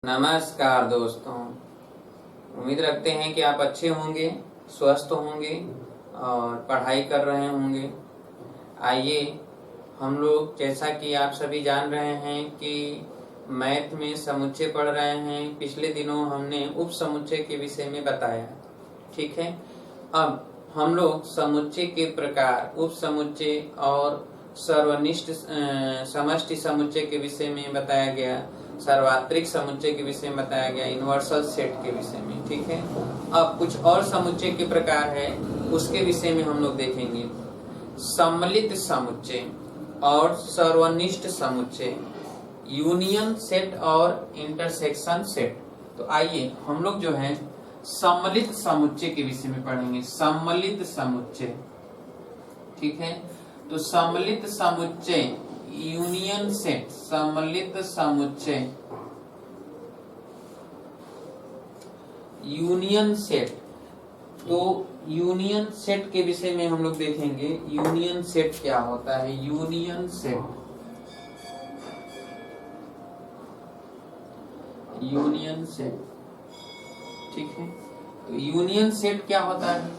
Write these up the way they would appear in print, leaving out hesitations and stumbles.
नमस्कार दोस्तों, उम्मीद रखते हैं कि आप अच्छे होंगे, स्वस्थ होंगे और पढ़ाई कर रहे होंगे। आइए हम लोग, जैसा कि आप सभी जान रहे हैं कि मैथ में समुच्चय पढ़ रहे हैं। पिछले दिनों हमने उप समुच्चय के विषय में बताया, ठीक है। अब हम लोग समुच्चय के प्रकार, उप समुच्चय और सर्वनिष्ठ समष्टि समुच्चय के विषय में बताया गया, सर्वात्रिक समुच्चय के विषय में बताया गया, यूनिवर्सल सेट के विषय में, ठीक है। अब कुछ और समुच्चय के प्रकार है, उसके विषय में हम लोग देखेंगे। सम्मिलित समुच्चय और सर्वनिष्ठ समुच्चय, यूनियन सेट और इंटरसेक्शन सेट। तो आइए हम लोग जो है सम्मिलित समुच्चय के विषय में पढ़ेंगे। सम्मिलित समुच्चय, ठीक है। तो सम्मिलित समुच्चय, यूनियन सेट, सम्मिलित समुच्चय, यूनियन सेट। तो यूनियन सेट के विषय में हम लोग देखेंगे। यूनियन सेट क्या होता है? यूनियन सेट, यूनियन सेट, ठीक है। तो यूनियन सेट क्या होता है?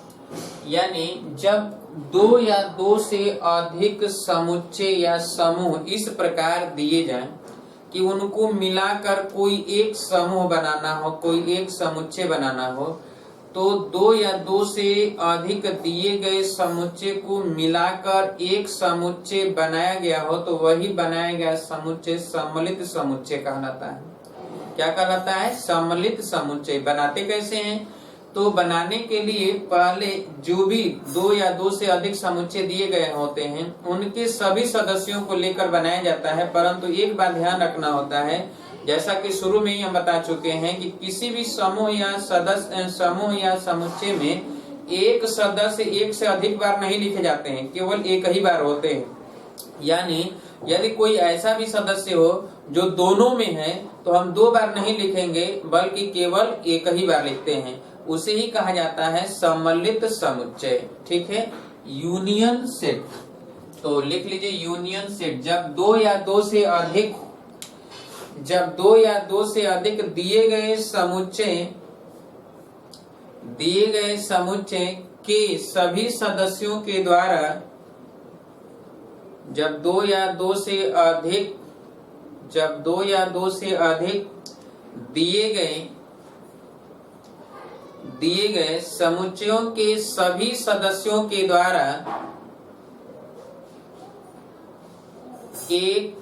यानी जब दो या दो से अधिक समुच्चय या समूह इस प्रकार दिए जाएं कि उनको मिलाकर कोई एक समूह बनाना हो, कोई एक समुच्चय बनाना हो, तो दो या दो से अधिक दिए गए समुच्चय को मिलाकर एक समुच्चय बनाया गया हो, तो वही बनाया गया समुच्चय सम्मिलित समुच्चय कहलाता है। क्या कहलाता है? सम्मिलित समुच्चय। बनाते कैसे हैं? तो बनाने के लिए पहले जो भी दो या दो से अधिक समुच्चय दिए गए होते हैं, उनके सभी सदस्यों को लेकर बनाया जाता है। परंतु एक बात ध्यान रखना होता है, जैसा कि शुरू में ही हम बता चुके हैं कि किसी भी समूह या समुच्चय में एक सदस्य एक से अधिक बार नहीं लिखे जाते हैं, केवल एक ही बार होते हैं। यानी यदि कोई ऐसा भी सदस्य हो जो दोनों में है, तो हम दो बार नहीं लिखेंगे, बल्कि केवल एक ही बार लिखते हैं। उसे ही कहा जाता है सम्मिलित समुच्चय, ठीक है। यूनियन सेट, तो लिख लीजिए यूनियन सेट। जब दो या दो से अधिक दिए गए समुच्चय के सभी सदस्यों के द्वारा, जब दो या दो से अधिक दिए गए समुच्चयों के सभी सदस्यों के द्वारा एक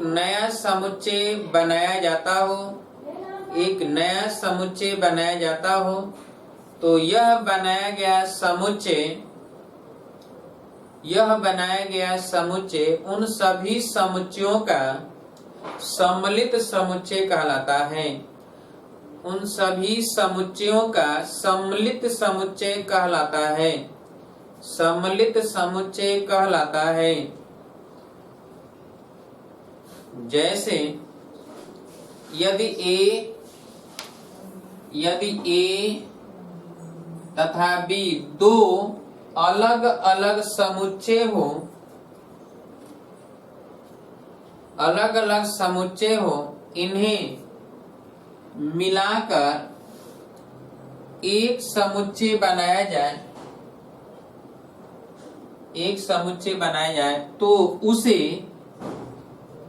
नया समुच्चय बनाया जाता हो, तो यह बनाया गया समुच्चय उन सभी समुच्चयों का सम्मिलित समुच्चय कहलाता है। उन सभी समुच्चयों का सम्मिलित समुच्चय कहलाता है। सम्मिलित समुच्चय कहलाता है। जैसे यदि ए तथा बी दो अलग अलग समुच्चय हो, इन्हें मिलाकर एक समुच्चय बनाया जाए, तो उसे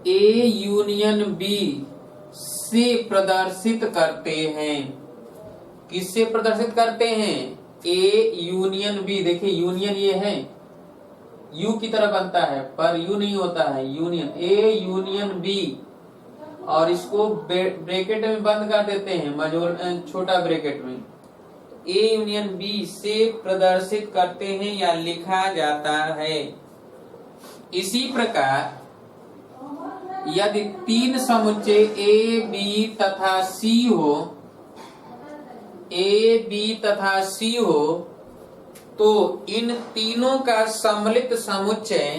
ए यूनियन बी से प्रदर्शित करते हैं। किससे प्रदर्शित करते हैं? A union B. देखिए यूनियन ये है, यू की तरह बनता है, पर यू नहीं होता है, यूनियन। ए यूनियन बी, और इसको ब्रैकेट में बंद कर देते हैं, छोटा ब्रैकेट में। ए यूनियन बी से प्रदर्शित करते हैं या लिखा जाता है। इसी प्रकार यदि तीन समुच्चय ए बी तथा सी हो, तो इन तीनों का सम्मिलित समुच्चय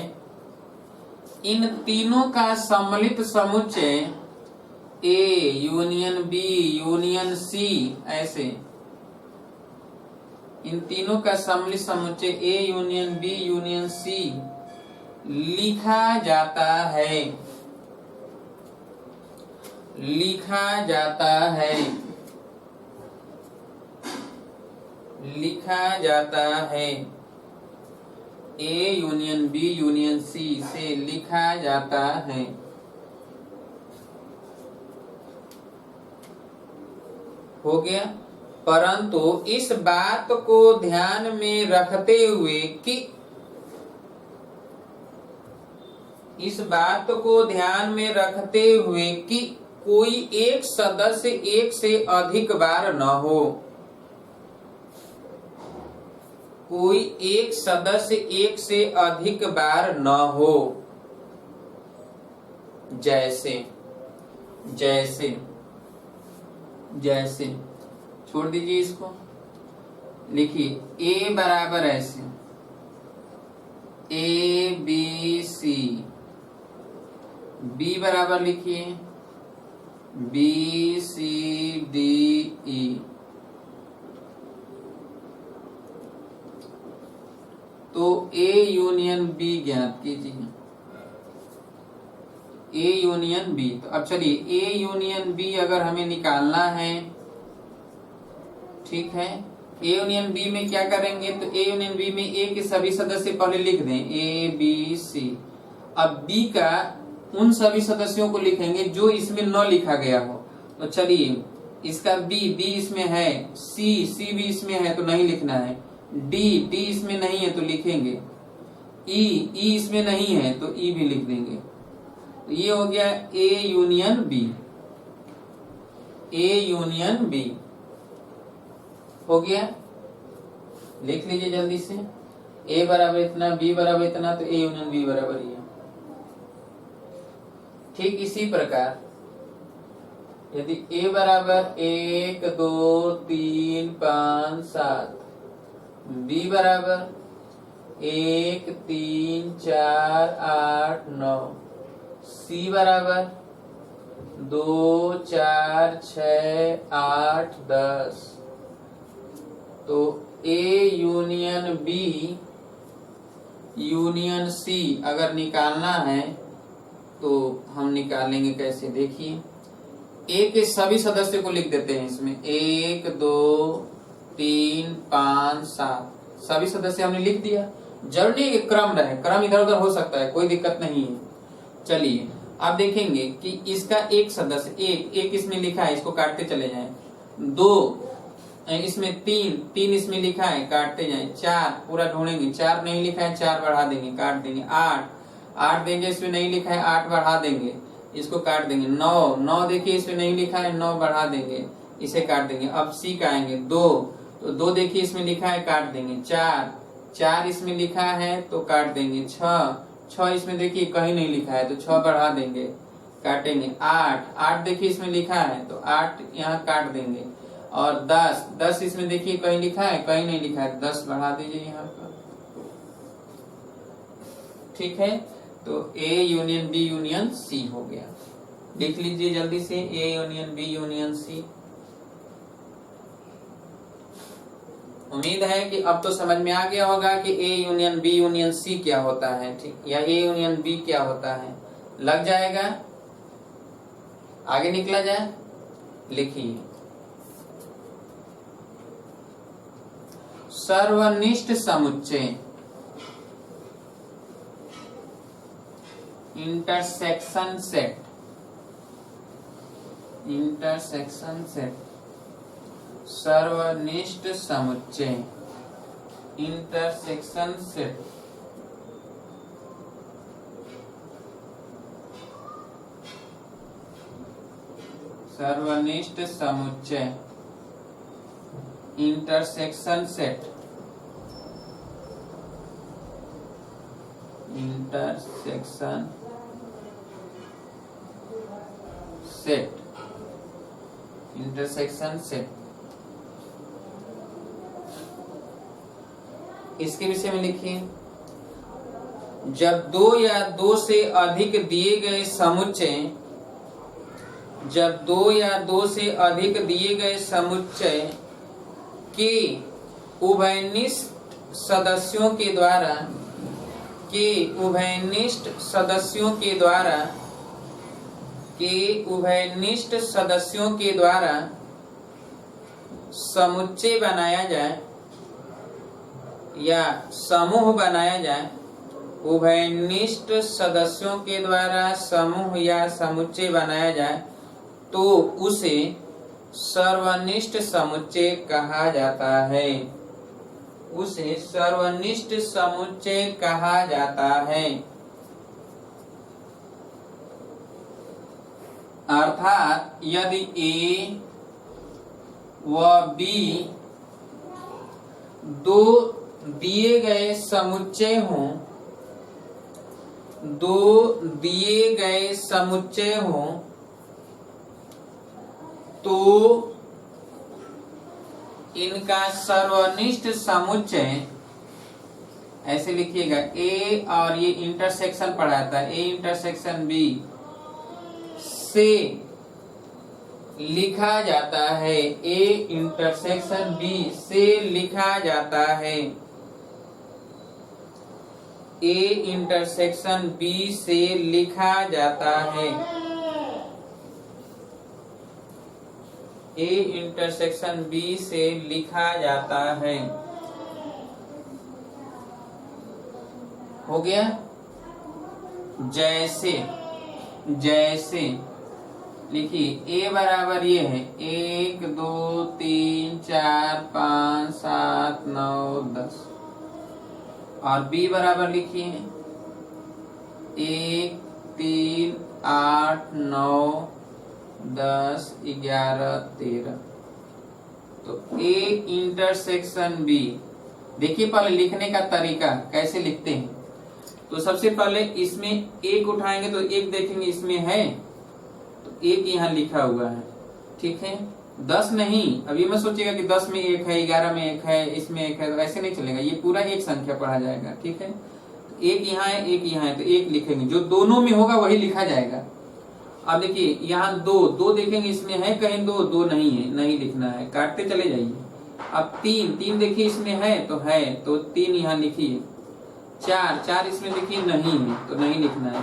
A union B union C, ऐसे इन तीनों का सम्मिलित समुच्चय A union B union C लिखा जाता है। लिखा जाता है, लिखा जाता है। A union B union C से लिखा जाता है। हो गया। परंतु इस बात को ध्यान में रखते हुए कि इस बात को ध्यान में रखते हुए कि कोई एक सदस्य एक से अधिक बार न हो, कोई एक सदस्य एक से अधिक बार न हो। जैसे जैसे जैसे छोड़ दीजिए इसको, लिखिए ए बराबर ऐसे ए बी सी, बी बराबर लिखिए बी सी डी ई। तो ए यूनियन बी ज्ञात कीजिए, ए यूनियन बी। तो अब चलिए ए यूनियन बी अगर हमें निकालना है, ठीक है, ए यूनियन बी में क्या करेंगे, तो ए यूनियन बी में ए के सभी सदस्य पहले लिख दें ए बी सी। अब बी का उन सभी सदस्यों को लिखेंगे जो इसमें न लिखा गया हो। तो चलिए इसका बी इसमें है, सी भी इसमें है तो नहीं लिखना है, डी इसमें नहीं है तो लिखेंगे, ई इसमें नहीं है तो ई भी लिख देंगे। तो ये हो गया A union B, A union B हो गया। लिख लीजिए जल्दी से, ए बराबर इतना, बी बराबर इतना, तो ए यूनियन बी बराबर ही है। ठीक इसी प्रकार यदि ए बराबर 1 2 3 5 7, बी बराबर 1 3 4 8 9, सी बराबर 2 4 6 8 10, तो A union B union C अगर निकालना है तो हम निकालेंगे कैसे, देखिए ए के सभी सदस्य को लिख देते हैं इसमें 1 2 3 5 7, सभी सदस्य हमने लिख दिया। जरूरी है कि क्रम रहे, क्रम इधर उधर हो सकता है, कोई दिक्कत नहीं है। चलिए आप देखेंगे कि इसका एक सदस्य एक इसमें लिखा है, इसको काटते चले जाएं। 2 इसमें 3 इसमें लिखा है, काटते जाएं। 4 पूरा ढूंढेंगे, 4 नहीं लिखा है 4 बढ़ा देंगे, काट देंगे। 8 देंगे, इसमें नहीं लिखा है 8 बढ़ा देंगे, इसको काट देंगे। 9 देखिए इसमें नहीं लिखा है 9 बढ़ा देंगे, इसे काट देंगे। अब सी का आएंगे 2, तो 2 देखिए इसमें लिखा है, काट देंगे। 4 इसमें लिखा है तो काट देंगे। 6 इसमें देखिए कहीं नहीं लिखा है तो 6 बढ़ा देंगे, काटेंगे। 8 देखिए इसमें लिखा है तो 8 यहाँ काट देंगे। और 10 इसमें देखिए कहीं लिखा है, कहीं नहीं लिखा है, 10 बढ़ा दीजिए यहाँ पर। ठीक है, तो A union B union C हो गया। लिख लीजिए जल्दी से A union B union C. उम्मीद है कि अब तो समझ में आ गया होगा कि A union B union C क्या होता है, ठीक, या ए यूनियन बी क्या होता है। लग जाएगा, आगे निकला जाए। लिखिए सर्वनिष्ठ समुच्चय, इंटरसेक्शन सेट, इंटरसेक्शन सेट, सर्वनिष्ठ समुच्चय, इंटरसेक्शन सेट। सर्वनिष्ठ समुच्चय, intersection set, intersection set, intersection set. इसके विषय में लिखिए, जब 2 या 2 से अधिक दिए गए समुच्चय, जब 2 या 2 से अधिक दिए गए समुच्चय के उभयनिष्ठ सदस्यों के द्वारा, के उभयनिष्ठ सदस्यों के द्वारा के उभयनिष्ठ सदस्यों के द्वारा समुच्चय बनाया जाए या समूह बनाया जाए, उभयनिष्ठ सदस्यों के द्वारा समूह या समुच्चय बनाया जाए तो उसे सर्वनिष्ठ समुच्चय कहा जाता है। उसे सर्वनिष्ठ समुच्चय कहा जाता है। अर्थात यदि A व B दो दिए गए समुच्चय हों, दो दिए गए समुच्चय हों तो इनका सर्वनिष्ठ समुच्चय, ऐसे लिखिएगा, A और ये इंटरसेक्शन पढ़ाता है, A इंटरसेक्शन B से लिखा जाता है, A इंटरसेक्शन B से लिखा जाता है, A इंटरसेक्शन B से लिखा जाता है, A इंटरसेक्शन B से लिखा जाता है। हो गया? जैसे जैसे लिखिए A बराबर ये है 1 2 3 4 5 7 9 10 और B बराबर लिखिए 1 3 8 9 10 11 13। तो A इंटरसेक्शन B, देखिए पहले लिखने का तरीका कैसे लिखते हैं। तो सबसे पहले इसमें एक उठाएंगे तो एक देखेंगे इसमें है, तो एक यहाँ लिखा हुआ है, ठीक है। 10 नहीं, अभी मैं सोचेगा कि 10 में एक है, 11 में एक है, इसमें एक है, तो ऐसे नहीं चलेगा, ये पूरा एक संख्या पढ़ा जाएगा, ठीक है। एक यहाँ है, एक यहाँ है, तो एक लिखेंगे, जो दोनों में होगा वही लिखा जाएगा। अब देखिए यहाँ दो देखेंगे, इसमें है कहीं दो नहीं है, नहीं लिखना है, काटते चले जाइए। अब तीन देखिए इसमें है, तो 3 यहाँ लिखिए। 4 इसमें देखिए नहीं है, तो नहीं लिखना है।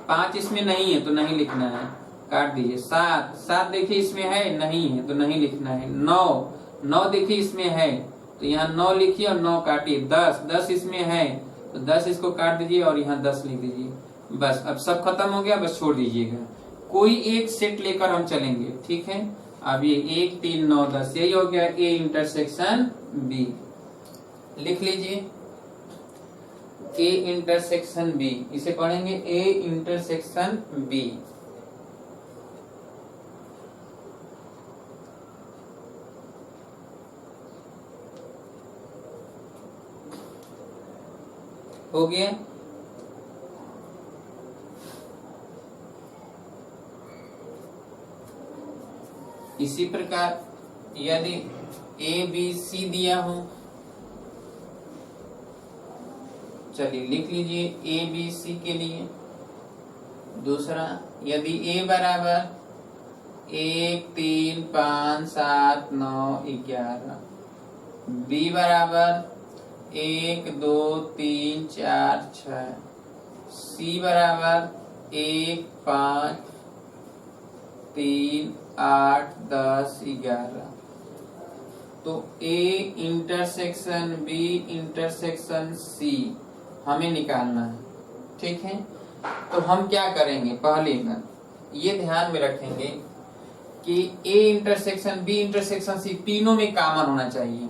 5 इसमें नहीं है, तो नहीं लिखना है, काट दीजिए। 7 देखिए इसमें है, नहीं है, तो नहीं लिखना है। 9 देखिए इसमें है, तो यहाँ 9 लिखिए और 9 काटिए। 10 इसमें है, तो 10 इसको काट दीजिए और यहाँ 10 लिख दीजिए। बस अब सब खत्म हो गया, बस छोड़ दीजिएगा। कोई एक सेट लेकर हम चलेंगे, ठीक है। अब ये 1 3 9 10 यही हो गया A इंटरसेक्शन B। लिख लीजिए A इंटरसेक्शन B, इसे पढ़ेंगे A इंटरसेक्शन B। हो गया। इसी प्रकार यदि A B C दिया हो, चलिए लिख लीजिए A B C के लिए। दूसरा, यदि A बराबर 1 3 5 7 9 11, B बराबर 1 2 3 4 6, C बराबर 1 5 3 8 10 11, तो A intersection B intersection C हमें निकालना है, ठीक है। तो हम क्या करेंगे, पहले ये ध्यान में रखेंगे कि A intersection B intersection C तीनों में कॉमन होना चाहिए।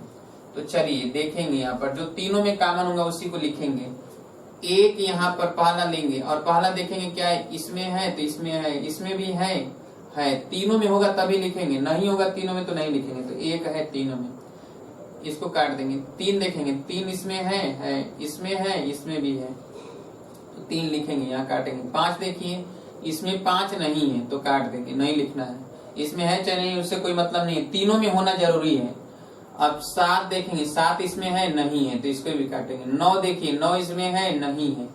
तो चलिए देखेंगे, यहाँ पर जो तीनों में कॉमन होगा उसी को लिखेंगे। एक यहाँ पर पहला लेंगे और पहला देखेंगे क्या है, इसमें है तो इसमें है, इसमें भी है, तीनों में होगा तभी लिखेंगे, नहीं होगा तीनों में तो नहीं लिखेंगे। तो एक है तीनों में, इसको काट देंगे। 3 देखेंगे, 3 इसमें है, इसमें है, इसमें भी है, तो 3 लिखेंगे, यहाँ काटेंगे। 5 देखिए, इसमें 5 नहीं है तो काट देंगे, नहीं लिखना है। इसमें है चाहे नहीं उससे कोई मतलब नहीं है, तीनों में होना जरूरी है। अब 7 देखेंगे, 7 इसमें है, नहीं है, तो इसको भी काटेंगे। 9 देखिए, 9 इसमें है, नहीं है,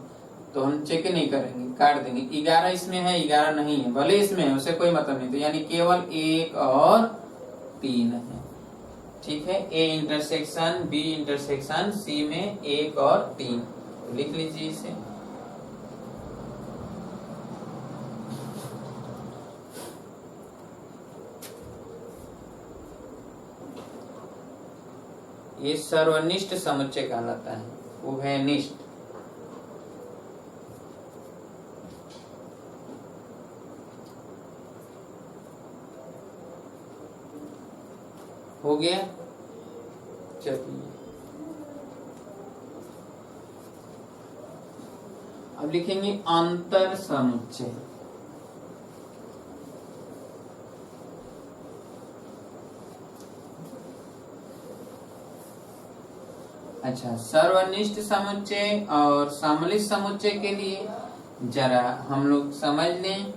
तो हम चेक नहीं करेंगे, काट देंगे। 11 इसमें है, 11 नहीं है, भले इसमें है उससे कोई मतलब नहीं, तो यानी केवल 1 और 3 है, ठीक है। A intersection B intersection C में 1 और 3, लिख लीजिए इसे। ये सर्वनिष्ठ समुच्चय कहलाता है, उभयनिष्ठ। हो गया। चलिए अब लिखेंगे अंतर समुच्चय। अच्छा, सर्वनिष्ठ समुच्चय और सम्मिलित समुच्चय के लिए जरा हम लोग समझ लें।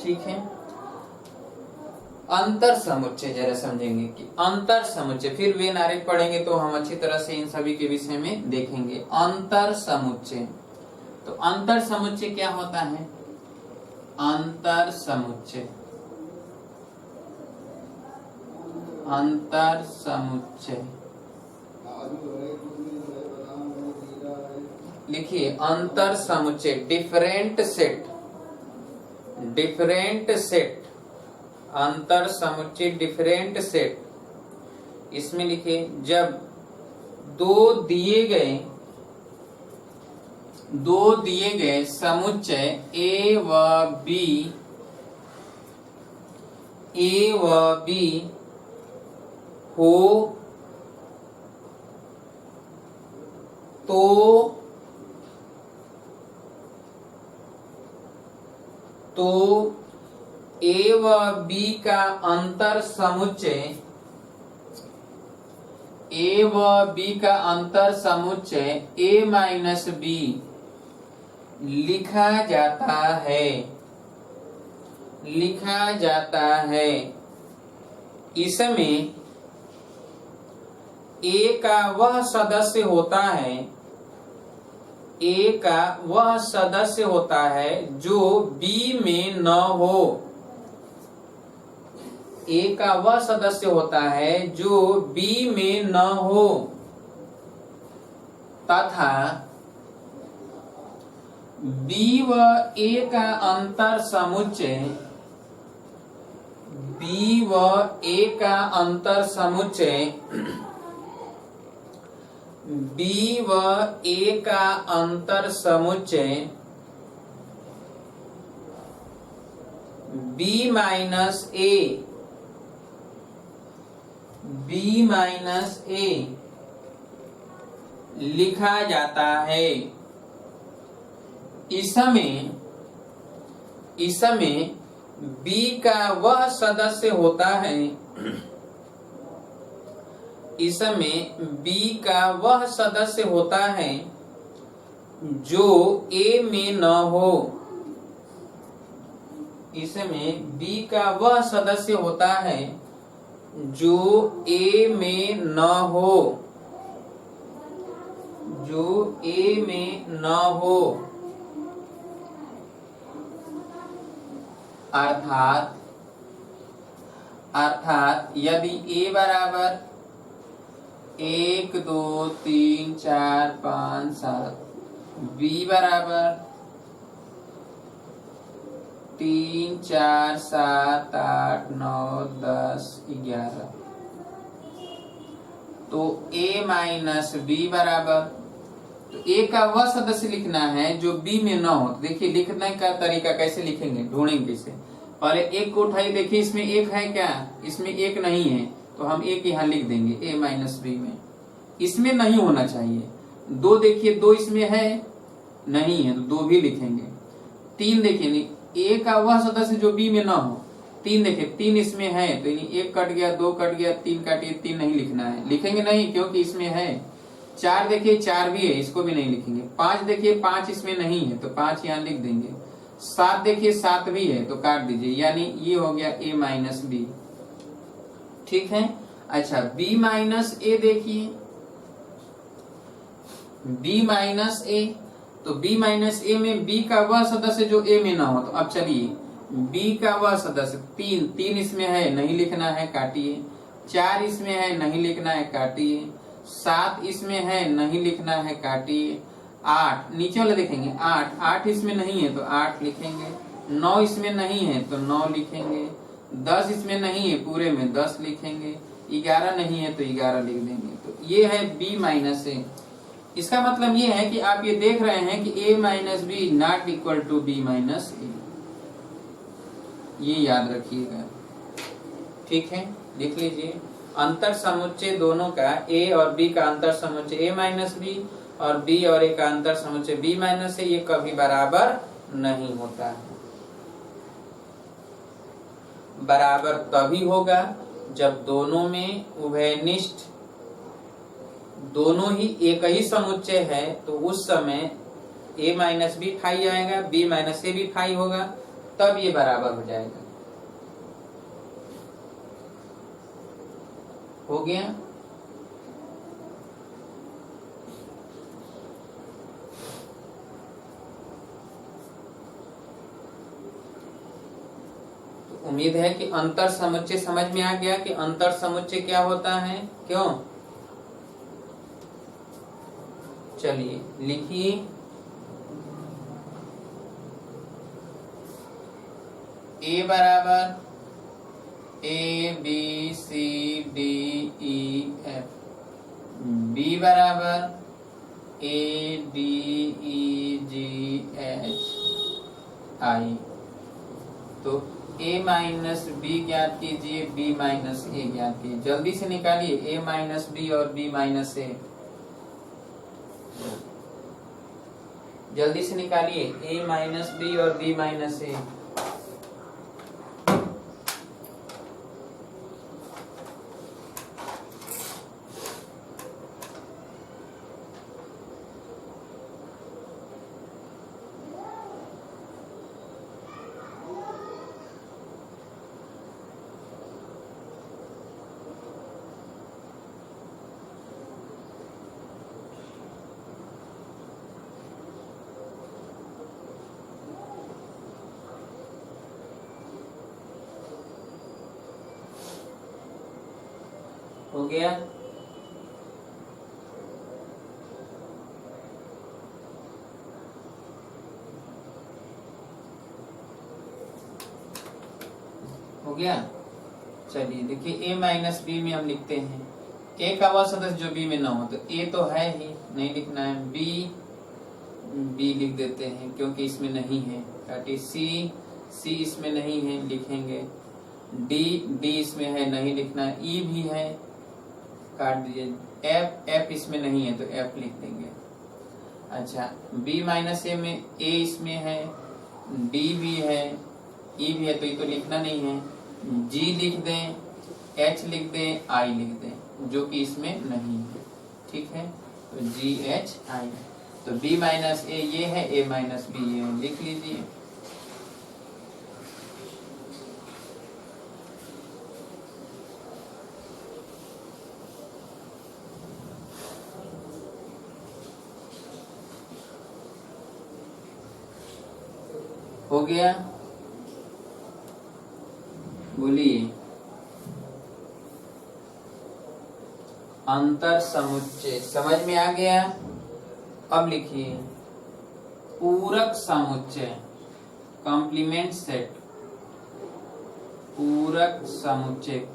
ठीक है, अंतर समुच्चय जरा समझेंगे कि अंतर समुच्चय, फिर वे नारिक पढ़ेंगे तो हम अच्छी तरह से इन सभी के विषय में देखेंगे। अंतर समुच्चय, तो अंतर समुच्चय क्या होता है? अंतर समुच्चय, अंतर समुच्चय लिखिए, अंतर समुच्चय डिफरेंट सेट, डिफरेंट सेट, अंतर समुच्चय डिफरेंट सेट। इसमें लिखिए, जब दो दिए गए समुच्चय ए व बी हो तो ए व बी का अंतर समुच्चय, ए व बी का अंतर समुच्चय ए माइनस बी लिखा जाता है, लिखा जाता है। इसमें ए का वह सदस्य होता है, ए का वह सदस्य होता है जो बी में न हो, ए का वह सदस्य होता है जो बी में न हो, तथा बी व ए का अंतर समुच्चय, बी व ए का अंतर समुच्चय, बी व ए का अंतर समुच्चय बी माइनस ए, बी माइनस ए लिखा जाता है। इसमें बी का वह सदस्य होता है, इसमें बी का वह सदस्य होता है जो ए में न हो, इसमें बी का वह सदस्य होता है जो ए में न हो, जो ए में न हो। अर्थात यदि ए बराबर 1 2 3 4 5 7, बी बराबर 3 4 7 8 9 10 11, तो ए माइनस बी बराबर, तो ए का वह सदस्य लिखना है जो बी में न हो। देखिए लिखने का तरीका कैसे लिखेंगे, ढूंढेंगे कैसे। पहले एक को उठाइए, देखिए इसमें एक है क्या? इसमें एक नहीं है, तो हम एक यहाँ लिख देंगे ए माइनस बी में, इसमें नहीं होना चाहिए। दो देखिए, दो इसमें है नहीं है, तो दो भी लिखेंगे। तीन देखिए, ए का वह सदस्य जो बी में ना हो। तीन देखिए, तीन इसमें है, तो एक कट गया, दो कट गया, तीन काटिए, तीन नहीं लिखना है, लिखेंगे नहीं क्योंकि इसमें है। चार देखिए, चार भी है, इसको भी नहीं लिखेंगे। पांच देखिए, पांच इसमें नहीं है, तो पांच यहाँ लिख देंगे। सात देखिए, सात भी है, तो काट दीजिए, यानी ये हो गया ए माइनस बी। ठीक है। अच्छा, बी माइनस ए देखिए, बी माइनस ए, तो बी माइनस ए में बी का वह सदस्य जो ए में ना हो। तो अब चलिए, बी का वह सदस्य तीन, तीन इसमें है, नहीं लिखना है, काटिए। चार इसमें है, नहीं लिखना है, काटिए। सात इसमें है, नहीं लिखना है, काटिए। आठ नीचे वाले देखेंगे, आठ, आठ इसमें नहीं है, तो आठ लिखेंगे। नौ इसमें नहीं है, तो नौ लिखेंगे। 10 इसमें नहीं है, पूरे में 10 लिखेंगे, 11 नहीं है तो 11 लिख देंगे। तो ये है b माइनस ए। इसका मतलब ये है कि आप ये देख रहे हैं कि a minus B not equal to b minus A, ये याद रखिएगा। ठीक है, लिख लीजिए। अंतर समुच्चय दोनों का a और b का अंतर समुच्चय a माइनस बी और b और a का अंतर समुच्चय b माइनस ए, ये कभी बराबर नहीं होता है। बराबर तभी होगा जब दोनों में उभयनिष्ठ, दोनों ही एक ही समुच्चय है, तो उस समय a माइनस बी फाई आएगा, b माइनस ए भी फाई होगा, तब ये बराबर हो जाएगा। हो गया। तो उम्मीद है कि अंतर समुच्चय समझ में आ गया कि अंतर समुच्चय क्या होता है, क्यों। चलिए लिखिए। a बराबर a b c d e f, b बराबर a d e g h i। तो a माइनस बी ज्ञात कीजिए, b माइनस ए ज्ञात कीजिए। जल्दी से निकालिए a माइनस बी और b माइनस ए, जल्दी से निकालिए a माइनस बी और b माइनस ए। हो गया। हो गया। चलिए देखिए, a माइनस बी में हम लिखते हैं a का वह सदस्य जो b में ना हो, तो a तो है ही, नहीं लिखना है। b लिख देते हैं क्योंकि इसमें नहीं है। काटिए। c इसमें नहीं है, लिखेंगे। d इसमें है, नहीं लिखना है। e भी है, काट दीजिए। f इसमें नहीं है तो f लिख देंगे। अच्छा, b माइनस ए में a इसमें है, d भी है, e भी है, तो ये तो लिखना नहीं है। g लिख दें, h लिख दें, i लिख दें, जो कि इसमें नहीं है। ठीक है, तो g h i। तो b माइनस ए ये है, a माइनस बी ये है, लिख लीजिए। हो गया। बोलिए। अंतर समुच्चय समझ में आ गया। अब लिखिए पूरक समुच्चय, कॉम्प्लीमेंट सेट। पूरक समुच्चय,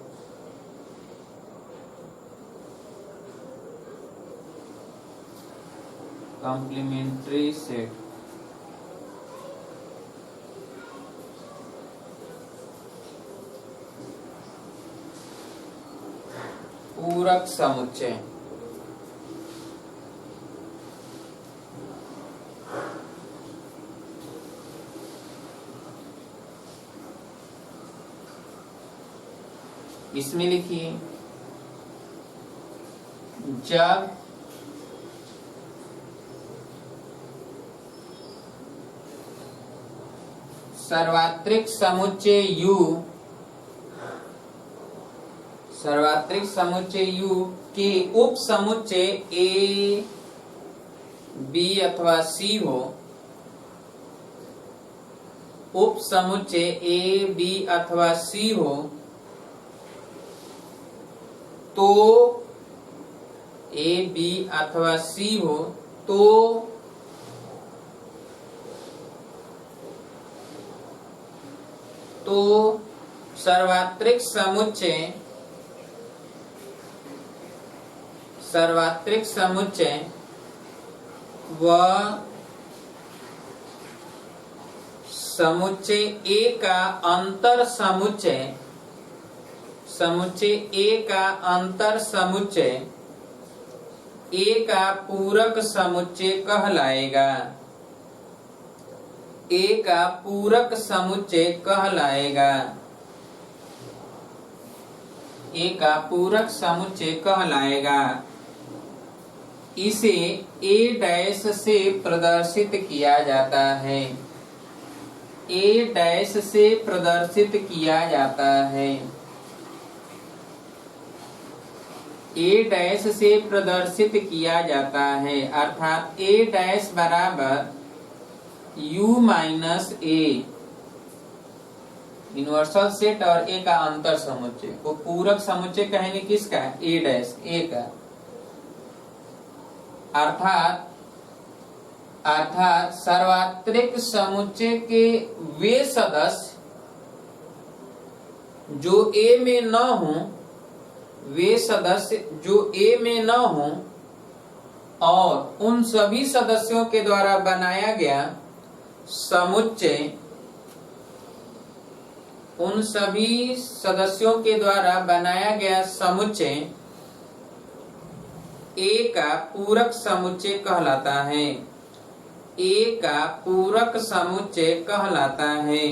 कॉम्प्लीमेंट्री सेट। पूरक समुच्चय। इसमें लिखिए जब सार्वत्रिक समुच्चय U, सार्वत्रिक समुच्चय U के उप समुच्चय A, B अथवा C हो, उप समुच्चय A, B अथवा C हो, तो A, B अथवा C हो तो सार्वत्रिक समुच्चय व समुच्चय ए का अंतर समुच्चय ए का पूरक समुच्चय कहलाएगा। ए का पूरक समुच्चय कहलाएगा। इसे ए डैश से प्रदर्शित किया जाता है। ए डैश से प्रदर्शित किया जाता है। ए डैश से प्रदर्शित किया जाता है अर्थात ए डैश बराबर u माइनस ए। यूनिवर्सल सेट और ए का अंतर समुच्चय को पूरक समुच्चय कहेंगे किसका? ए डैश, ए का। अर्थात सार्वत्रिक समुच्चय के वे सदस्य जो ए में न हों, और उन सभी सदस्यों के द्वारा बनाया गया समुच्चय ए का पूरक समुच्चय कहलाता है। ए का पूरक समुच्चय कहलाता है।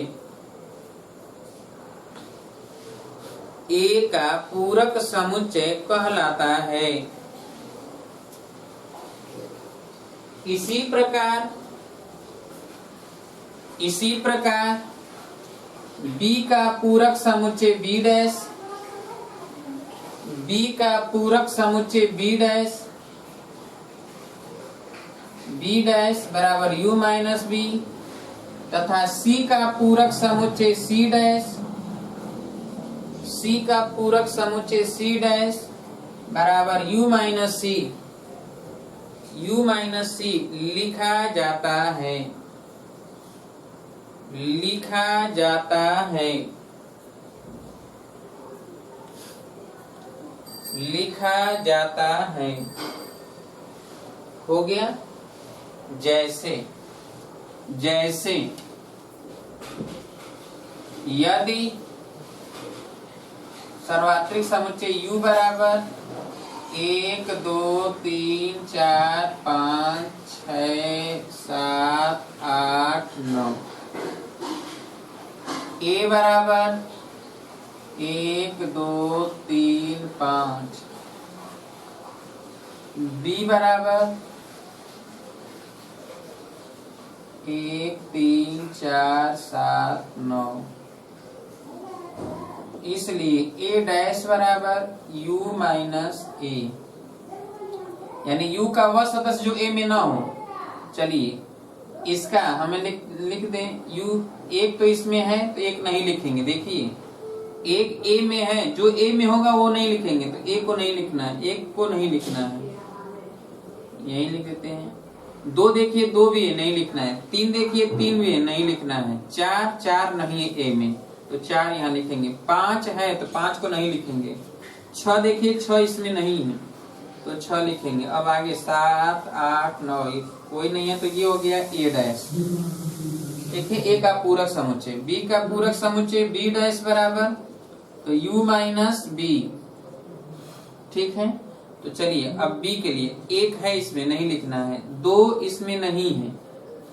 ए का पूरक समुच्चय कहलाता है। इसी प्रकार बी का पूरक समुच्चय बी डैश, बी का पूरक समुच्चय बी डैश बराबर u माइनस बी, तथा सी का पूरक समुच्चय सी डैश, सी का पूरक समुच्चय सी डैश बराबर u माइनस सी लिखा जाता है। हो गया। जैसे यदि सार्वत्रिक समुच्चय u बराबर 1 2 3 4 5 6 7 8 9, ए बराबर 1 2 3 5, बी बराबर 1 3 4 7 9, इसलिए ए डैश बराबर u माइनस ए, यानी u का वह सदस्य जो ए में ना हो। चलिए इसका हमें लिख दें u, एक तो इसमें है तो एक नहीं लिखेंगे। देखिए एक ए में है, जो ए में होगा वो नहीं लिखेंगे, तो ए को नहीं लिखना है, एक को नहीं लिखना है, यही लिख देते हैं। 2 देखिए 2 भी है, नहीं लिखना है। 3 देखिए 3 भी है, नहीं लिखना है। 4 नहीं है ए में, तो 4 यहाँ लिखेंगे। 5 है तो 5 को नहीं लिखेंगे। 6 देखिए 6 इसमें नहीं है तो 6 लिखेंगे। अब आगे 7 8 9 कोई नहीं है तो ये हो गया ए डैश। देखिए ए का पूरक समुच्चय, बी का पूरक समुच्चय बी डैश बराबर तो u माइनस बी। ठीक है, तो चलिए अब बी के लिए 1 है इसमें नहीं लिखना है, 2 इसमें नहीं है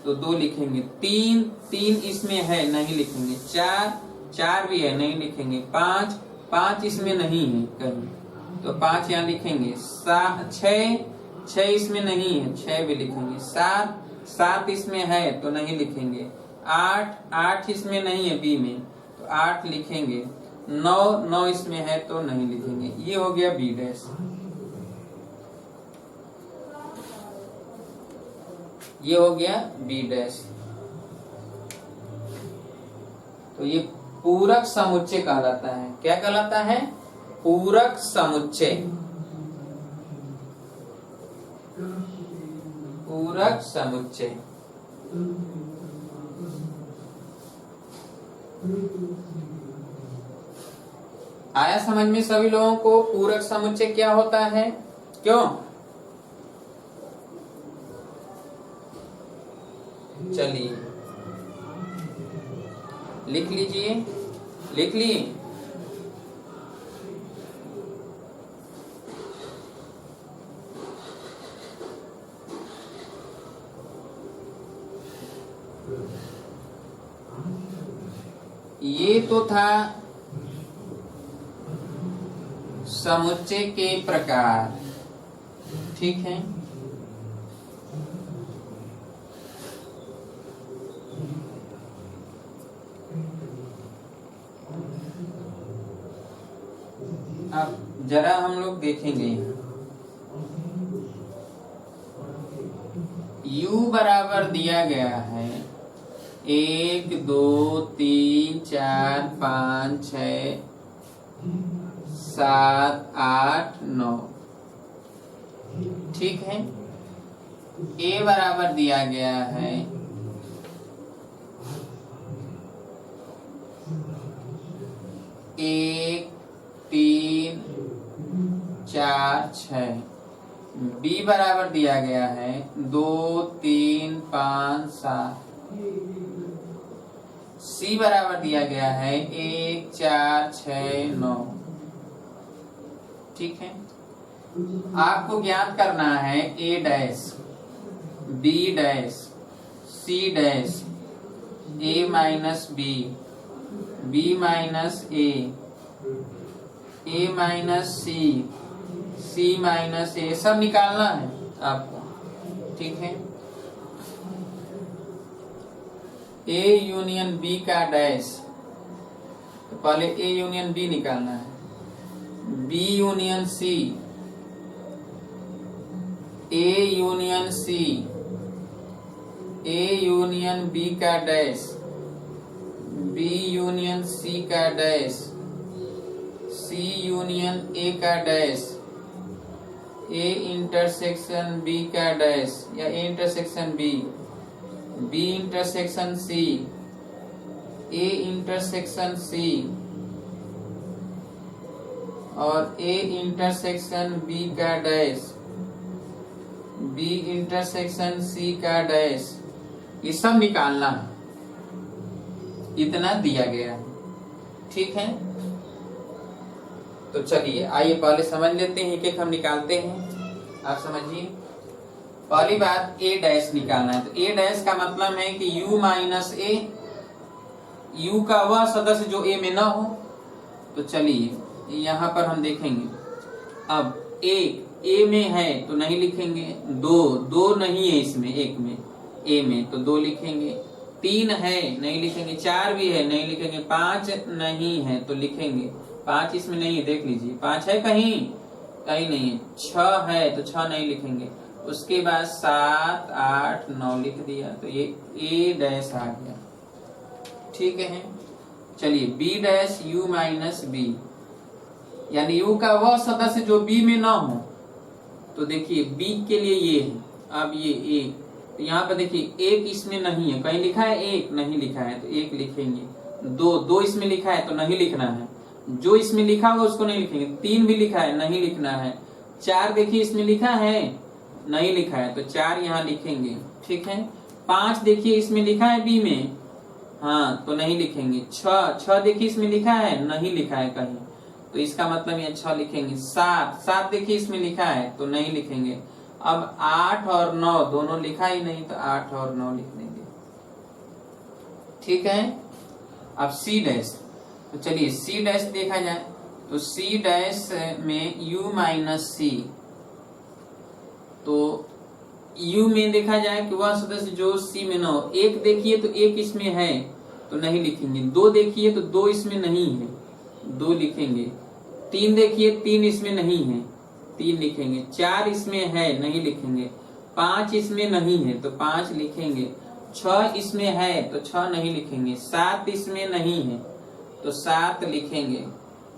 तो 2 लिखेंगे। 3 इसमें है नहीं लिखेंगे। 4 भी है नहीं लिखेंगे। 5 इसमें नहीं है कहीं तो 5 यहाँ लिखेंगे। 6 इसमें नहीं है, 6 भी लिखेंगे। 7 इसमें है तो नहीं लिखेंगे। 8 इसमें नहीं है बी में तो 8 लिखेंगे। 9 इसमें है तो नहीं लिखेंगे। ये हो गया बी डैश। ये हो गया बी डैश। तो ये पूरक समुच्चय कहलाता है। क्या कहलाता है? पूरक समुच्चय। पूरक समुच्चय। आया समझ में सभी लोगों को पूरक समुच्चय क्या होता है? क्यों? चलिए लिख लीजिए, लिख लिए। ये तो था समुच्चय के प्रकार, ठीक है। अब जरा हम लोग देखेंगे U बराबर दिया गया है 1 2 3 4 5 6 7 8 9, ठीक है। A बराबर दिया गया है 1 3 4 6, B बराबर दिया गया है 2 3 5 7, C बराबर दिया गया है 1 4 6 9, ठीक है। आपको ज्ञात करना है A dash, B dash, C dash, A minus B, B minus A, A minus C, C minus A, सब निकालना है आपको, ठीक है। A यूनियन B का डैश, तो पहले A यूनियन B निकालना है, B union C, A union C, A union B का डैश, B यूनियन C का डैश, C यूनियन A का डैश, A इंटरसेक्शन B का डैश या A intersection B, B intersection C, A intersection C और A intersection B का dash, B intersection C का dash, ये सब निकालना है। इतना दिया गया है, ठीक है। तो चलिए आइए पहले समझ लेते हैं, एक हम निकालते हैं। आप समझिए, पहली बात A डैश निकालना है। तो A डैश का मतलब है कि U माइनस A, U का वह सदस्य जो A में ना हो। तो चलिए यहाँ पर हम देखेंगे, अब A में है तो नहीं लिखेंगे, 2 नहीं है इसमें, एक में A में तो 2 लिखेंगे, 3 है नहीं लिखेंगे, 4 भी है नहीं लिखेंगे, 5 नहीं है तो लिखेंगे, 5 इसमें नहीं है, देख लीजिए 5 है कहीं, कहीं नहीं है, 6 है तो 6 नहीं लिखेंगे। उसके बाद 7 8 9 लिख दिया, तो ये A डैश आ गया, ठीक है। चलिए B dash U minus B, यानी U का वह सदस्य जो B में ना हो। तो देखिए B के लिए ये है, अब ये A, तो यहाँ पर देखिए 1 इसमें नहीं है, कहीं लिखा है 1 नहीं लिखा है तो 1 लिखेंगे, 2 इसमें लिखा है तो नहीं लिखना है, जो इसमें लिखा होगा उसको नहीं लिखेंगे, 3 भी लिखा है नहीं लिखना है, 4 देखिए इसमें लिखा है नहीं लिखा है तो 4 यहाँ लिखेंगे, ठीक है। 5 देखिए इसमें लिखा है B में, हाँ तो नहीं लिखेंगे। 6 देखिए इसमें लिखा है नहीं लिखा है कहीं, तो इसका मतलब ये 6 लिखेंगे। 7 देखिए इसमें लिखा है तो नहीं लिखेंगे। अब 8 और 9 दोनों लिखा ही नहीं तो 8 और 9 लिख देंगे, ठीक है। अब C डैश, तो चलिए C डैश देखा जाए तो C डैश में U माइनस C, तो U में देखा जाए कि वह सदस्य जो C में ना हो। 1 देखिए तो 1 इसमें है तो नहीं लिखेंगे, 2 देखिए तो 2 इसमें नहीं है 2 लिखेंगे, 3 देखिए 3 इसमें नहीं है 3 लिखेंगे, 4 इसमें है नहीं लिखेंगे, 5 इसमें नहीं है तो 5 लिखेंगे, 6 इसमें है तो 6 नहीं लिखेंगे, 7 इसमें नहीं है तो 7 लिखेंगे,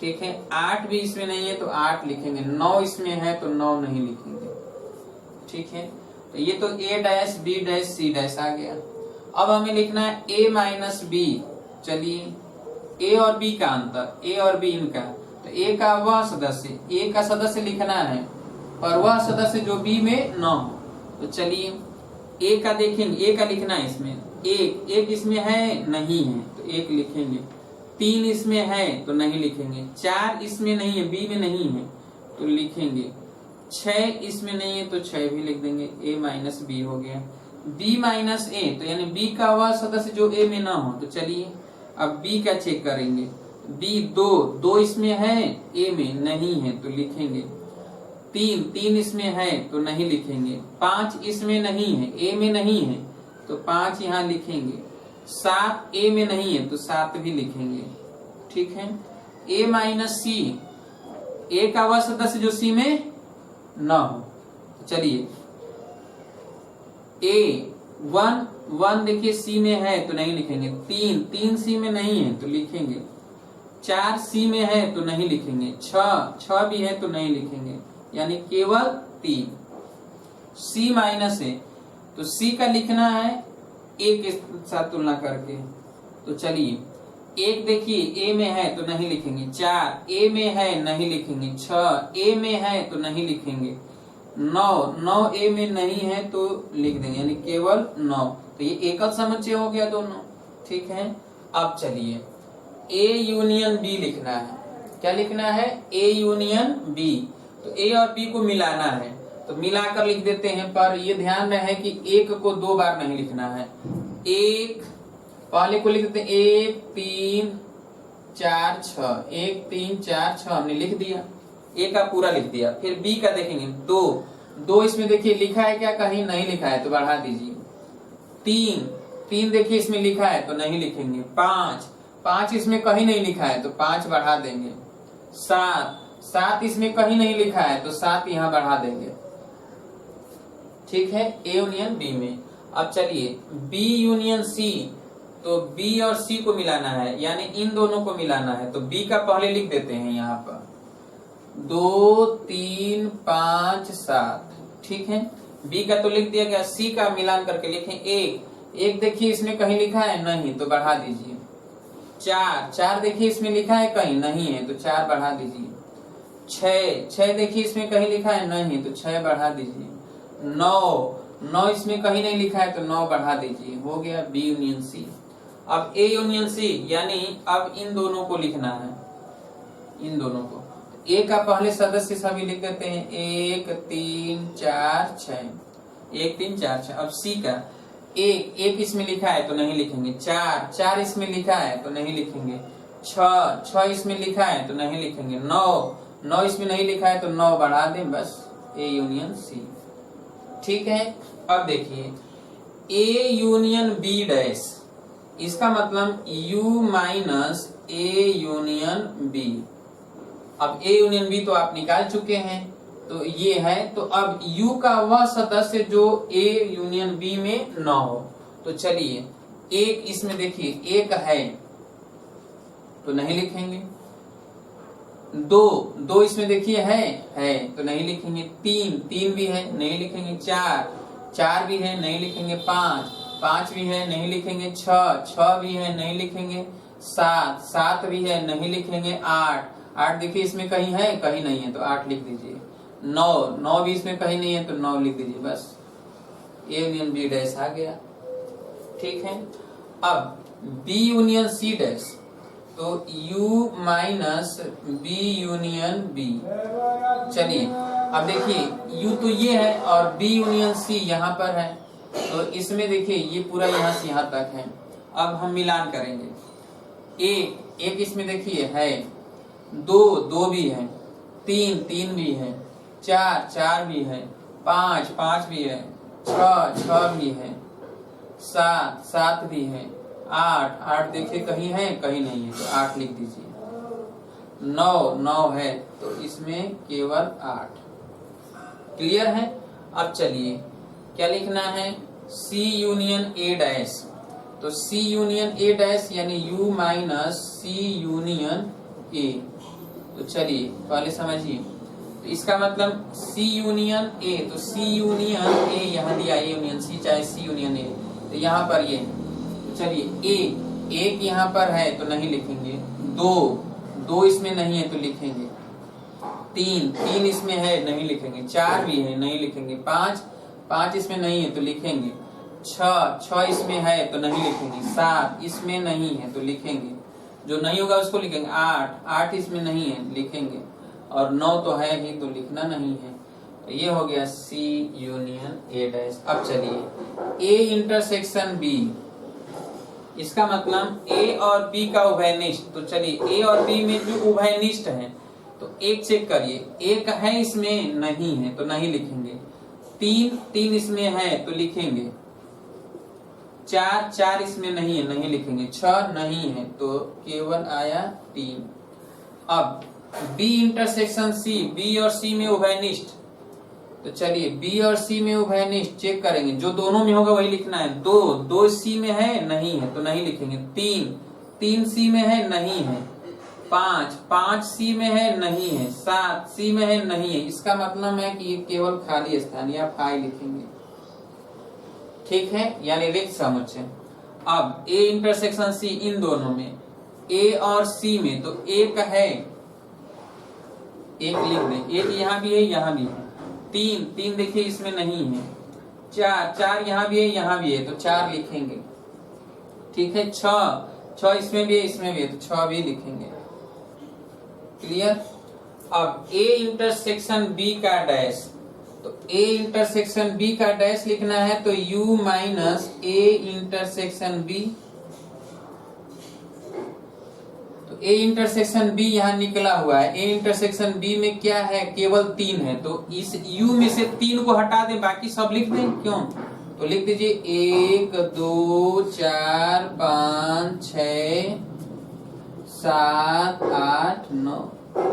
ठीक है। 8 भी इसमें नहीं है तो 8 लिखेंगे, 9 इसमें है तो 9 नहीं लिखेंगे, ठीक है। तो ये तो A dash B dash C dash आ गया। अब हमें लिखना है A माइनस B। चलिए A और B का अंतर, A और B इनका, तो ए का वह सदस्य, ए का सदस्य लिखना है और वह सदस्य जो बी में न हो। तो चलिए ए का देखेंगे, ए का लिखना है इसमें, एक इसमें है नहीं है तो एक लिखेंगे, 3 इसमें है तो नहीं लिखेंगे, 4 इसमें नहीं है, बी में नहीं है तो लिखेंगे, 6 इसमें नहीं है तो 6 भी लिख देंगे, a माइनस बी हो गया। b माइनस ए तो यानी b का वह सदस्य जो a में ना हो। तो चलिए अब b का चेक करेंगे, b 2 इसमें है, a में नहीं है तो लिखेंगे, 3 इसमें है तो नहीं लिखेंगे, 5 इसमें नहीं है, a में नहीं है तो 5 यहाँ लिखेंगे, 7 a में नहीं है तो 7 भी लिखेंगे। ठीक है, a माइनस सी, a का वह सदस्य जो c में ना हो। तो चलिए a 1 देखिए सी में है तो नहीं लिखेंगे, 3 सी में नहीं है तो लिखेंगे, 4 सी में है तो नहीं लिखेंगे, 6 भी है तो नहीं लिखेंगे, यानी केवल 3। सी माइनस है तो सी का लिखना है ए के साथ तुलना करके। तो चलिए 1 देखिए ए में है तो नहीं लिखेंगे, 4 ए में है नहीं लिखेंगे, 6 ए में है तो नहीं लिखेंगे, 9 ए में नहीं है तो लिख देंगे, यानी केवल 9। तो ये एकल समुच्चय हो गया दोनों। ठीक है, अब चलिए ए यूनियन बी लिखना है। क्या लिखना है? A union B. तो ए और बी को मिलाना है तो मिलाकर लिख देते हैं, पर ये ध्यान रहे कि एक को 2 बार नहीं लिखना है। एक पहले को लिख देते हैं 1 3 4 6, 1 3 4 6 हमने लिख दिया, ए का पूरा लिख दिया। फिर बी का देखेंगे 2 इसमें देखिए लिखा है क्या? कहीं नहीं लिखा है तो बढ़ा दीजिए। 3 देखिए इसमें लिखा है तो नहीं लिखेंगे। 5 इसमें कहीं नहीं लिखा है तो 5 बढ़ा देंगे। 7 इसमें कहीं नहीं लिखा है तो 7 यहाँ बढ़ा देंगे। ठीक है, ए यूनियन बी में। अब चलिए बी यूनियन सी, तो बी और सी को मिलाना है, यानी इन दोनों को मिलाना है। तो बी का पहले लिख देते हैं यहाँ पर 2 3 5 7। ठीक है, बी का तो लिख दिया गया, सी का मिलान करके लिखें 1 देखिए इसमें कहीं लिखा है नहीं तो बढ़ा दीजिए। 4 देखिए इसमें लिखा है कहीं नहीं है तो 4 बढ़ा दीजिए। 6 देखिए इसमें कहीं लिखा है नहीं तो 6 बढ़ा दीजिए। 9 इसमें कहीं नहीं लिखा है तो 9 बढ़ा दीजिए। हो गया बी यूनियन सी। अब ए यूनियन सी, यानी अब इन दोनों को लिखना है, इन दोनों को। ए का पहले सदस्य सभी लिख देते हैं 1 3 4 6, 1 3 4 6। अब सी का एक इसमें लिखा है तो नहीं लिखेंगे। 4 इसमें लिखा है तो नहीं लिखेंगे। 6 इसमें लिखा है तो नहीं लिखेंगे। 9 इसमें नहीं लिखा है तो 9 बढ़ा दें, बस ए यूनियन सी। ठीक है, अब देखिए ए यूनियन बी डैश, इसका मतलब U minus A union B. अब ए यूनियन बी तो आप निकाल चुके हैं तो ये है। तो अब यू का वह सदस्य जो ए यूनियन बी में न हो। तो चलिए एक इसमें देखिए एक है तो नहीं लिखेंगे। 2 इसमें देखिए है तो नहीं लिखेंगे। 3 भी है नहीं लिखेंगे। 4 भी है नहीं लिखेंगे। 5 भी है नहीं लिखेंगे। 6 भी है नहीं लिखेंगे। 7 भी है नहीं लिखेंगे। 8 देखिए इसमें कहीं है कहीं नहीं है तो 8 लिख दीजिए। 9 भी इसमें कहीं नहीं है तो 9 लिख दीजिए, बस ए यूनियन बी डैश आ गया। ठीक है, अब बी यूनियन सी डैश, तो u minus B union B. चलिए अब देखिए u तो ये है और b यूनियन c यहाँ पर है, तो इसमें देखिए ये पूरा यहाँ से यहाँ तक है। अब हम मिलान करेंगे। एक इसमें देखिए है। 2 भी है। 3 भी है। 4 भी है। 5 भी है। 6 भी है। 7 भी है। 8 देखिए कहीं है कहीं नहीं है तो 8 लिख दीजिए। 9 है तो इसमें केवल 8। क्लियर है? अब चलिए क्या लिखना है? C यूनियन A डैश, तो C यूनियन A डैश यानी U minus C union A। तो चलिए पहले समझिए, तो इसका मतलब C यूनियन A, तो C यूनियन A यहाँ दिया A यूनियन C चाहे C यूनियन A, तो यहाँ पर ये चलिए एक यहाँ पर है तो नहीं लिखेंगे। 2 इसमें नहीं है तो लिखेंगे। 3 इसमें है नहीं लिखेंगे। 4 भी है नहीं लिखेंगे। 5 इसमें नहीं है तो लिखेंगे। 6 इसमें है तो नहीं लिखेंगे। 7 इसमें नहीं है तो लिखेंगे, जो नहीं होगा उसको लिखेंगे। 8 इसमें नहीं है लिखेंगे, और 9 तो है ही तो लिखना नहीं है। तो ये हो गया C यूनियन A'। अब चलिए A इंटरसेक्शन B, इसका मतलब A और B का उभयनिष्ठ। तो चलिए A और B में जो उभयनिष्ठ है तो एक चेक करिए, एक है इसमें नहीं है तो नहीं लिखेंगे। 3 इसमें है तो लिखेंगे। 4 इसमें नहीं है नहीं लिखेंगे। 6 नहीं है तो केवल आया 3। अब B इंटरसेक्शन C, B और C में उभयनिष्ठ। तो चलिए B और C में उभयनिष्ठ चेक करेंगे, जो दोनों में होगा वही लिखना है। 2 C में है नहीं है तो नहीं लिखेंगे। 3 C में है नहीं है। 5 C में है नहीं है। 7 C में है नहीं है। इसका मतलब है कि ये केवल खाली स्थान या फाई लिखेंगे, ठीक है, यानी रिक्त समुच्चय। अब A इंटरसेक्शन C इन दोनों में, A और C में, तो एक है, एक लिख दें। एक यहाँ भी है यहाँ भी है। 3 देखिए इसमें नहीं है। 4 यहाँ भी है यहाँ भी है तो 4 लिखेंगे, ठीक है। 6 इसमें भी है इसमें भी है तो 6 भी लिखेंगे। क्लियर। अब A इंटरसेक्शन B का डैश, तो A इंटरसेक्शन B का डैश लिखना है तो U minus A intersection B। तो A इंटरसेक्शन B यहाँ निकला हुआ है। A इंटरसेक्शन B में क्या है, केवल 3 है, तो इस U में से 3 को हटा दें, बाकी सब लिख दें। क्यों, तो लिख दीजिए 1 2 4 5 6 7 8 9,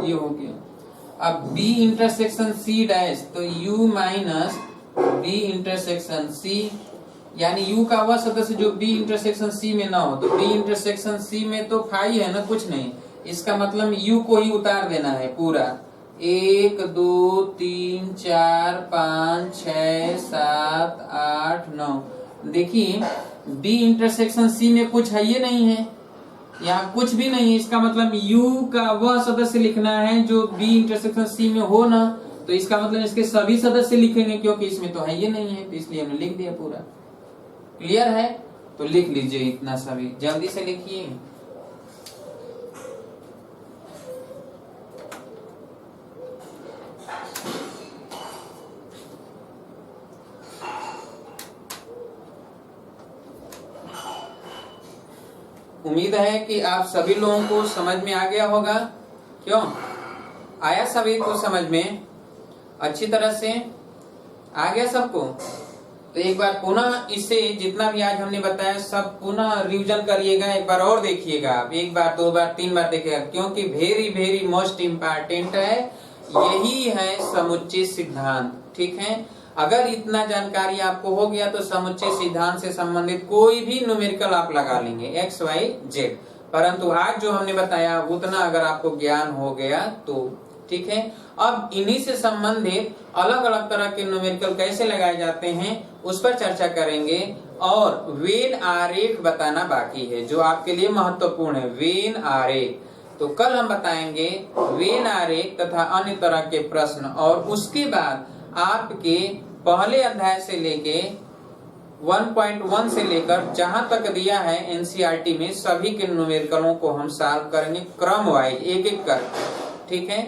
ये हो गया। अब B इंटरसेक्शन C डैश, तो U minus B intersection C, यानी U का वह सदस्य जो B इंटरसेक्शन C में ना हो। तो B इंटरसेक्शन C में तो फाई है ना, कुछ नहीं, इसका मतलब U को ही उतार देना है पूरा। 1 2 3 4 5 6 7 8 9। देखिए B इंटरसेक्शन C में कुछ है, ये नहीं है, यहाँ कुछ भी नहीं है। इसका मतलब U का वह सदस्य लिखना है जो B इंटरसेक्शन C में हो ना, तो इसका मतलब इसके सभी सदस्य लिखेंगे, क्योंकि इसमें तो है ये नहीं है, तो इसलिए हमने लिख दिया पूरा। क्लियर है, तो लिख लीजिए इतना सभी, जल्दी से लिखिए। उम्मीद है कि आप सभी लोगों को समझ में आ गया होगा। क्यों आया सभी को समझ में अच्छी तरह से आ गया सबको? तो एक बार पुनः इसे जितना भी आज हमने बताया सब पुनः रिवीजन करिएगा, एक बार और देखिएगा आप, 1 बार 2 बार 3 बार देखिएगा, क्योंकि वेरी मोस्ट इम्पोर्टेंट है, यही है समुच्चय सिद्धांत। ठीक है, अगर इतना जानकारी आपको हो गया तो समुच्चय सिद्धांत से संबंधित कोई भी न्यूमेरिकल आप लगा लेंगे x y z। परंतु आज जो हमने बताया उतना अगर आपको ज्ञान हो गया तो ठीक है। अब इन्हीं से संबंधित अलग अलग तरह के न्यूमेरिकल कैसे लगाए जाते हैं उस पर चर्चा करेंगे, और वेन आरेख बताना बाकी है जो आपके लिए महत्वपूर्ण है। वेन आरेख तो कल हम बताएंगे वेन आरेख तथा अन्य तरह के प्रश्न, और उसके बाद आपके पहले अध्याय से लेके 1.1 से लेकर जहां तक दिया है एनसीईआरटी में सभी के न्यूमेरिकलों को हम सॉल्व करेंगे क्रम वाइज, एक एक करके। ठीक है,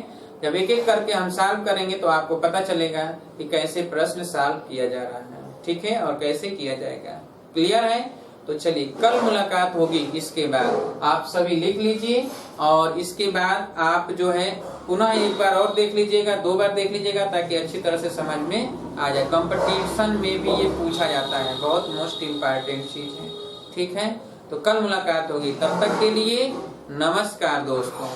जब एक एक करके हम सॉल्व करेंगे तो आपको पता चलेगा कि कैसे प्रश्न सॉल्व किया जा रहा है, ठीक है, और कैसे किया जाएगा। क्लियर है? तो चलिए कल मुलाकात होगी, इसके बाद आप सभी लिख लीजिए, और इसके बाद आप जो है पुनः एक बार और देख लीजिएगा, 2 बार देख लीजिएगा, ताकि अच्छी तरह से समझ में आ जाए। कंपटीशन में भी ये पूछा जाता है, बहुत मोस्ट इम्पोर्टेंट चीज है। ठीक है, तो कल मुलाकात होगी, तब तक के लिए नमस्कार दोस्तों।